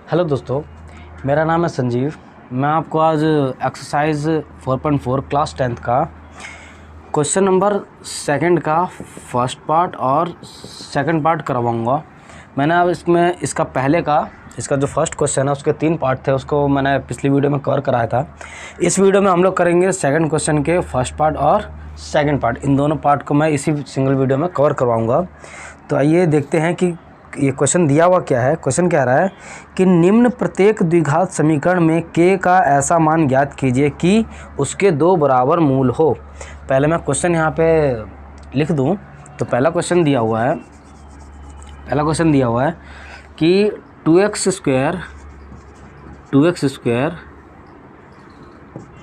Hello दोस्तों, मेरा नाम है संजीव। मैं आपको आज एक्सरसाइज 4.4 क्लास 10th का क्वेश्चन नंबर सेकंड का फर्स्ट पार्ट और सेकंड पार्ट करवाऊँगा। मैंने अब इसका जो फर्स्ट क्वेश्चन है उसके 3 पार्ट थे, उसको मैंने पिछली वीडियो में कवर कराया था। इस वीडियो में हम लोग करेंगे सेकंड क्वेश्चन के फर्स्ट पार्ट और सेकंड पार्ट। इन दोनों पार्ट को मैं इसी सिंगल वीडियो में कवर करवाऊँगा। तो आइए देखते हैं कि ये क्वेश्चन दिया हुआ क्या है। क्वेश्चन कह रहा है कि निम्न प्रत्येक द्विघात समीकरण में k का ऐसा मान ज्ञात कीजिए कि उसके 2 बराबर मूल हो। पहले मैं क्वेश्चन यहाँ पे लिख दूँ तो पहला क्वेश्चन दिया हुआ है कि 2x square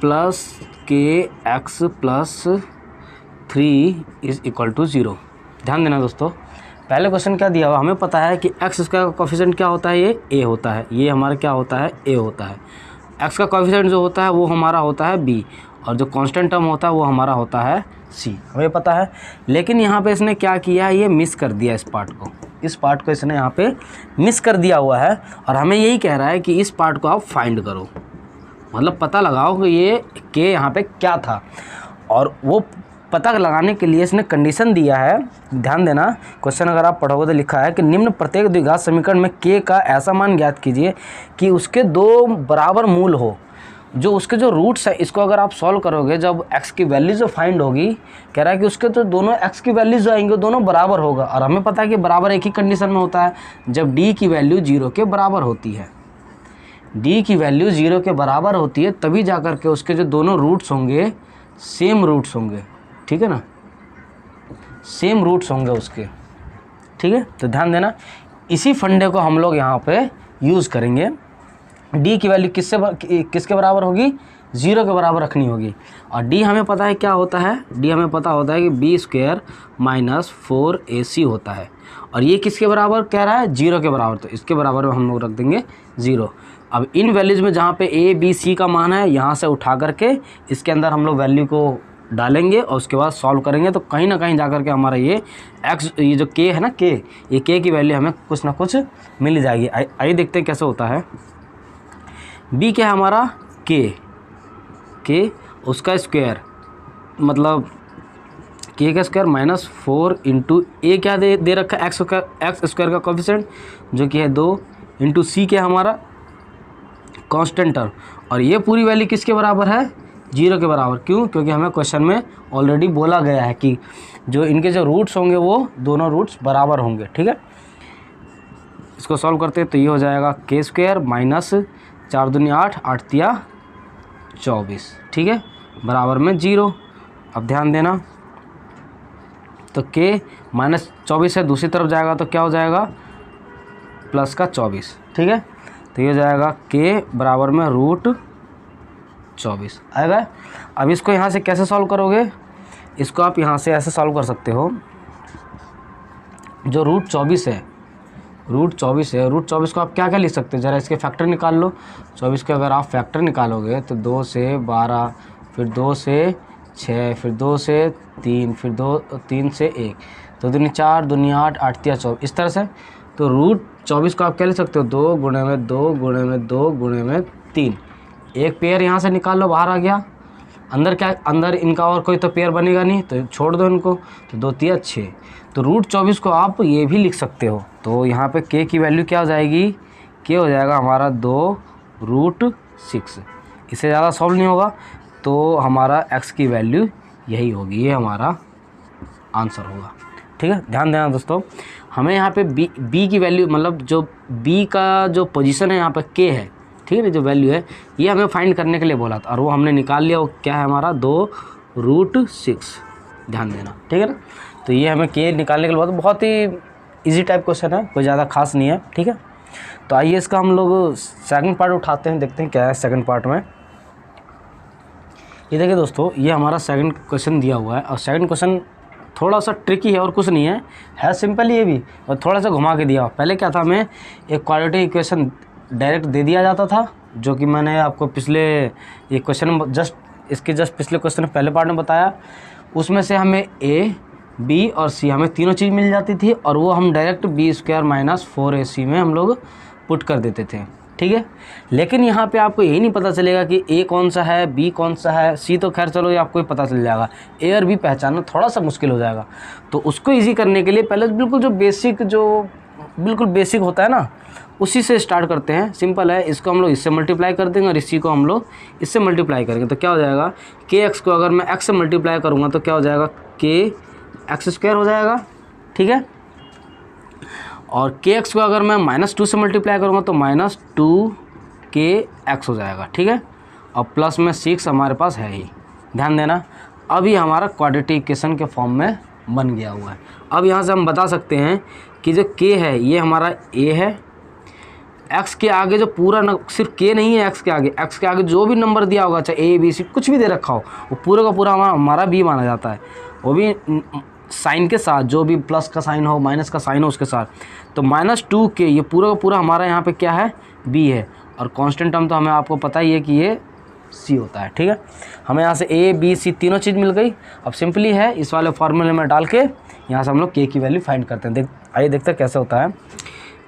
plus kx plus 3 is equal to 0। ध्यान देना दोस्तों, पहले क्वेश्चन क्या दिया हुआ, हमें पता है कि x स्क्वायर का कोफिशिएंट क्या होता है, ये a होता है। ये हमारा क्या होता है, a होता है। x का कोफिशिएंट जो होता है वो हमारा होता है b, और जो कांस्टेंट टर्म होता है वो हमारा होता है c, हमें पता है। लेकिन यहाँ पे इसने क्या किया, ये मिस कर दिया इस पार्ट को इसने यहाँ पे मिस कर दिया हुआ है, और हमें यही कह रहा है कि इस पार्ट को आप फाइंड करो, मतलब पता लगाओ कि ये k यहाँ पे क्या था। और वो पता लगाने के लिए इसने कंडीशन दिया है। ध्यान देना, क्वेश्चन अगर आप पढ़ोगे तो लिखा है कि निम्न प्रत्येक द्विघात समीकरण में k का ऐसा मान ज्ञात कीजिए कि उसके 2 बराबर मूल हो। जो उसके जो रूट्स है, इसको अगर आप सॉल्व करोगे, जब x की वैल्यू जो फाइंड होगी, कह रहा है कि उसके तो दोनों x की वैल्यू जो आएंगे दोनों बराबर होगा। और हमें पता है कि बराबर एक ही कंडीशन में होता है, जब d की वैल्यू 0 के बराबर होती है। d की वैल्यू 0 के बराबर होती है तभी जा कर के उसके जो दोनों रूट्स होंगे सेम रूट्स होंगे, ठीक है ना, सेम रूट्स होंगे उसके, ठीक है। तो ध्यान देना, इसी फंडे को हम लोग यहाँ पे यूज़ करेंगे। d की वैल्यू किसके बराबर होगी, 0 के बराबर रखनी होगी। और d हमें पता है क्या होता है, d हमें पता होता है कि b स्क्वायर माइनस 4ac होता है। और ये किसके बराबर कह रहा है, 0 के बराबर, तो इसके बराबर में हम लोग रख देंगे 0। अब इन वैल्यूज़ में जहाँ पे a b c का मान है, यहाँ से उठा करके इसके अंदर हम लोग वैल्यू को डालेंगे और उसके बाद सॉल्व करेंगे, तो कहीं ना कहीं जाकर के हमारा ये ये जो k है ना, ये k की वैल्यू हमें कुछ ना कुछ मिल जाएगी। आइए देखते हैं कैसे होता है। b क्या है हमारा, k उसका स्क्वायर, मतलब k का स्क्वायर माइनस 4 इंटू a क्या दे रखा है, एक्स स्क्वायर का कोफिशिएंट जो कि है 2 इंटू c क्या है हमारा कांस्टेंट टर्म। और ये पूरी वैल्यू किसके बराबर है, 0 के बराबर। क्यों, क्योंकि हमें क्वेश्चन में ऑलरेडी बोला गया है कि जो इनके जो रूट्स होंगे वो दोनों रूट्स बराबर होंगे, ठीक है। इसको सॉल्व करते हैं तो ये हो जाएगा k स्क्वायर माइनस 4 दूनी 8, 8 तिया 24, ठीक है, बराबर में 0। अब ध्यान देना, तो k माइनस 24 है, दूसरी तरफ जाएगा तो क्या हो जाएगा, प्लस का 24, ठीक है। तो ये हो जाएगा k बराबर में √24 आएगा। अब इसको यहाँ से कैसे सॉल्व करोगे, इसको आप यहाँ से ऐसे सॉल्व कर सकते हो, जो √24 है, √24 को आप क्या क्या लिख सकते हो, ज़रा इसके फैक्टर निकाल लो। 24 के अगर आप फैक्टर निकालोगे तो 2 से 12, फिर 2 से 6, फिर 2 से 3, फिर 3 से 1, 2 दूनी 4, दूनी 8, 8 तिया 24, इस तरह से। तो √24 को आप क्या लिख सकते हो, 2 गुणे में 2 गुणे में 2 गुणे में 3। एक पेयर यहाँ से निकाल लो, बाहर आ गया। अंदर इनका और कोई तो पेयर बनेगा नहीं, तो छोड़ दो इनको, तो 2 तिया 6। तो √24 को आप ये भी लिख सकते हो। तो यहाँ पे k की वैल्यू क्या हो जाएगी, k हो जाएगा हमारा 2√6। इससे ज़्यादा सॉल्व नहीं होगा, तो हमारा x की वैल्यू यही होगी, ये हमारा आंसर होगा, ठीक है। ध्यान देना दोस्तों, हमें यहाँ पे b की वैल्यू, मतलब जो b का जो पोजीशन है यहाँ पे k है, ठीक है ना, जो वैल्यू है ये हमें फाइंड करने के लिए बोला था, और वो हमने निकाल लिया। वो क्या है हमारा 2√6, ध्यान देना, ठीक है ना। तो ये हमें k निकालने के लिए बहुत ही इजी टाइप क्वेश्चन है, कोई ज़्यादा खास नहीं है, ठीक है। तो आइए इसका हम लोग सेकंड पार्ट उठाते हैं, देखते हैं क्या है सेकंड पार्ट में। ये देखिए दोस्तों, ये हमारा सेकंड क्वेश्चन दिया हुआ है, और सेकंड क्वेश्चन थोड़ा सा ट्रिकी है और कुछ नहीं है सिंपल ये भी, और थोड़ा सा घुमा के दिया। पहले क्या था, हमें एक क्वाड्रेटिक इक्वेशन डायरेक्ट दे दिया जाता था, जो कि मैंने आपको पिछले ये क्वेश्चन जस्ट पिछले क्वेश्चन पहले पार्ट में बताया। उसमें से हमें a b और c हमें तीनों चीज़ मिल जाती थी, और वो हम direct b square minus 4ac में हम लोग पुट कर देते थे, ठीक है। लेकिन यहाँ पे आपको यही नहीं पता चलेगा कि ए कौन सा है, बी कौन सा है, सी तो खैर चलो ये आपको ही पता चल जाएगा, ए और बी पहचानना थोड़ा सा मुश्किल हो जाएगा। तो उसको इजी करने के लिए पहले बिल्कुल जो बिल्कुल बेसिक होता है ना, उसी से स्टार्ट करते हैं। सिंपल है, इसको हम लोग इससे मल्टीप्लाई कर देंगे और इसी को हम लोग इससे मल्टीप्लाई करेंगे। तो क्या हो जाएगा, के एक्स को अगर मैं एक्स से मल्टीप्लाई करूँगा तो क्या हो जाएगा, के एक्स स्क्वायर हो जाएगा, ठीक है। और के एक्स को अगर मैं -2 से मल्टीप्लाई करूँगा तो -2 के एक्स हो जाएगा, ठीक है। और प्लस में 6 हमारे पास है ही, ध्यान देना। अब ये हमारा क्वाड्रेटिक इक्वेशन के फॉर्म में बन गया हुआ है। अब यहाँ से हम बता सकते हैं कि जो के है ये हमारा ए है, एक्स के आगे जो पूरा सिर्फ के नहीं है, एक्स के आगे जो भी नंबर दिया होगा, चाहे ए बी सी कुछ भी दे रखा हो, वो पूरा का पूरा हमारा बी माना जाता है, वो भी साइन के साथ, जो भी प्लस का साइन हो माइनस का साइन हो उसके साथ। तो -2 के ये पूरा का पूरा हमारा यहाँ पे क्या है, बी है। और कांस्टेंट टर्म तो हमें आपको पता ही है कि ये सी होता है, ठीक है। हमें यहाँ से ए बी सी तीनों चीज़ मिल गई। अब सिंपली है इस वाले फार्मूले में डाल के यहाँ से हम लोग के की वैल्यू फाइंड करते हैं। आइए देखते हैं कैसे होता है।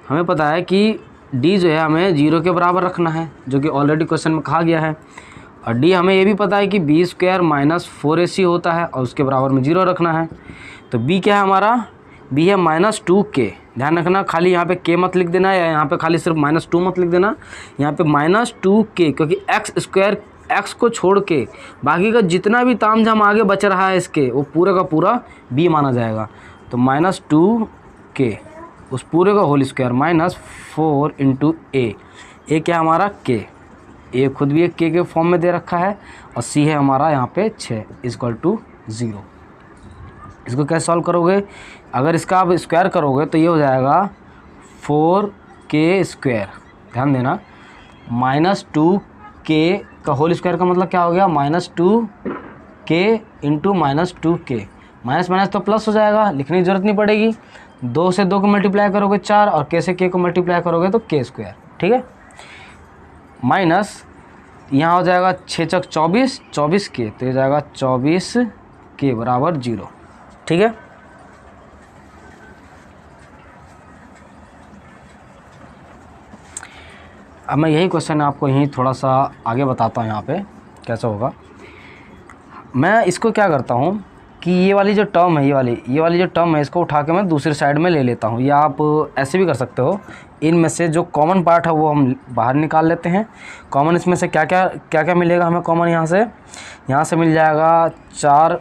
हमें पता है कि डी जो है हमें 0 के बराबर रखना है, जो कि ऑलरेडी क्वेश्चन में कहा गया है। और डी हमें ये भी पता है कि बी स्क्वायर -4ac होता है और उसके बराबर में 0 रखना है। तो बी क्या है हमारा, बी है -2k। ध्यान रखना, खाली यहाँ पे k मत लिख देना या यहाँ पे खाली सिर्फ -2 मत लिख देना, यहाँ पे -2k, क्योंकि एक्स स्क्वायर एक्स को छोड़ के बाकी का जितना भी तामझाम आगे बच रहा है इसके, वो पूरा का पूरा b माना जाएगा। तो -2k उस पूरे का होल स्क्वायर -4 × a क्या हमारा k, ए खुद भी एक के फॉर्म में दे रखा है और सी है हमारा यहाँ पे 6 = 0। इसको कैसे सॉल्व करोगे, अगर इसका आप स्क्वायर करोगे तो ये हो जाएगा 4k²। ध्यान देना, -2k का होल स्क्वायर का मतलब क्या हो गया, -2k × -2k। माइनस माइनस तो प्लस हो जाएगा, लिखने की जरूरत नहीं पड़ेगी। 2 से 2 को मल्टीप्लाई करोगे 4 और k से k को मल्टीप्लाई करोगे तो k², ठीक है। माइनस यहाँ हो जाएगा 6 × 24, 24k, तो ये जाएगा 24k बराबर 0, ठीक है। अब मैं यही क्वेश्चन आपको यहीं थोड़ा सा आगे बताता हूँ यहाँ पे कैसा होगा। मैं इसको क्या करता हूँ कि ये वाली जो टर्म है, ये वाली जो टर्म है, इसको उठा के मैं दूसरी साइड में ले लेता हूँ, या आप ऐसे भी कर सकते हो। इनमें से जो कॉमन पार्ट है वो हम बाहर निकाल लेते हैं। कॉमन इसमें से क्या क्या मिलेगा हमें कॉमन, यहाँ से मिल जाएगा 4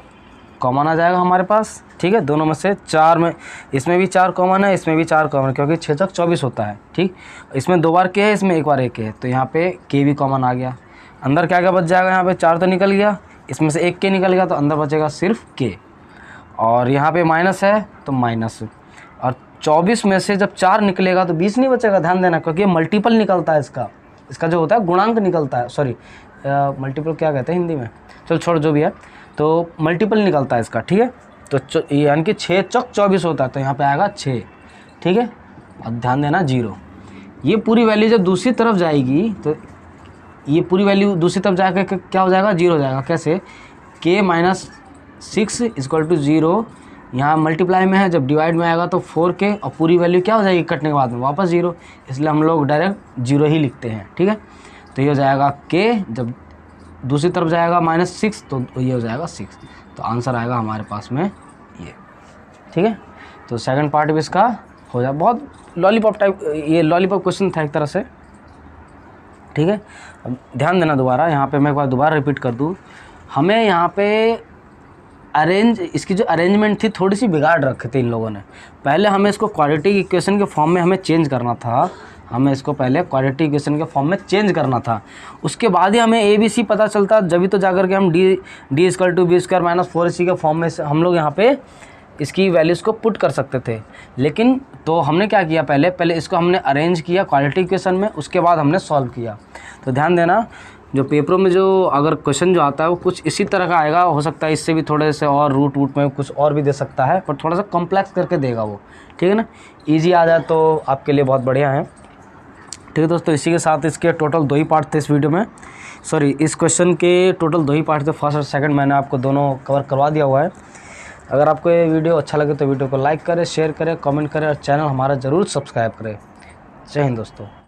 कॉमन आ जाएगा हमारे पास, ठीक है। दोनों में से 4 में, इसमें भी 4 कॉमन है, इसमें भी 4 कॉमन है, क्योंकि 6 × 24 होता है, ठीक। इसमें 2 बार के है, इसमें 1 बार एक है, तो यहाँ पे के भी कॉमन आ गया। अंदर क्या क्या बच जाएगा, यहाँ पे 4 तो निकल गया, इसमें से 1 के निकल गया, तो अंदर बचेगा सिर्फ के। और यहाँ पे माइनस है तो माइनस, और 24 में से जब 4 निकलेगा तो 20 नहीं बचेगा। ध्यान देना, क्योंकि ये मल्टीपल निकलता है, इसका जो होता है गुणांक निकलता है, सॉरी मल्टीपल क्या कहते हैं हिंदी में, चलो छोड़ जो भी है, तो मल्टीपल निकलता है इसका, ठीक है। तो यानी कि 6 × 24 होता है, तो यहाँ पे आएगा 6, ठीक है। और ध्यान देना 0, ये पूरी वैल्यू जब दूसरी तरफ जाएगी तो ये पूरी वैल्यू दूसरी तरफ जाकर क्या हो जाएगा, 0 हो जाएगा। कैसे, k - 6 = 0, यहाँ मल्टीप्लाई में है, जब डिवाइड में आएगा तो 4k, और पूरी वैल्यू क्या हो जाएगी कटने के बाद में, वापस 0, इसलिए हम लोग डायरेक्ट 0 ही लिखते हैं, ठीक है। तो ये हो जाएगा k, जब दूसरी तरफ जाएगा -6 तो ये हो जाएगा 6, तो आंसर आएगा हमारे पास में ये, ठीक है। तो सेकंड पार्ट भी इसका हो जाए। बहुत लॉलीपॉप टाइप, ये लॉलीपॉप क्वेश्चन था एक तरह से, ठीक है। अब ध्यान देना दोबारा, यहाँ पे मैं एक बार दोबारा रिपीट कर दूँ। हमें यहाँ पे इसकी जो अरेंजमेंट थी थोड़ी सी बिगाड़ रखे थे इन लोगों ने। पहले हमें इसको क्वाड्रेटिक इक्वेशन के फॉर्म में हमें चेंज करना था, क्वाड्रेटिक इक्वेशन के फॉर्म में चेंज करना था। उसके बाद ही हमें ए बी सी पता चलता, जब भी तो जाकर के हम डी = b² - 4ac के फॉर्म में से हम लोग यहाँ पे इसकी वैल्यूज़ को पुट कर सकते थे। लेकिन तो हमने क्या किया, पहले इसको हमने अरेंज किया क्वाड्रेटिक इक्वेशन में, उसके बाद हमने सॉल्व किया। तो ध्यान देना, जो पेपरों में जो अगर क्वेश्चन जो आता है वो कुछ इसी तरह का आएगा, हो सकता है इससे भी थोड़े से और रूट में कुछ और भी दे सकता है, पर थोड़ा सा कॉम्प्लेक्स करके देगा वो, ठीक है ना। ईजी आ जाए तो आपके लिए बहुत बढ़िया है, ठीक है दोस्तों। इसी के साथ इसके टोटल 2 ही पार्ट थे इस वीडियो में, सॉरी इस क्वेश्चन के टोटल 2 ही पार्ट थे, फर्स्ट और सेकंड मैंने आपको दोनों कवर करवा दिया हुआ है। अगर आपको ये वीडियो अच्छा लगे तो वीडियो को लाइक करें, शेयर करें, कमेंट करें और चैनल हमारा ज़रूर सब्सक्राइब करें। जय हिंद दोस्तों।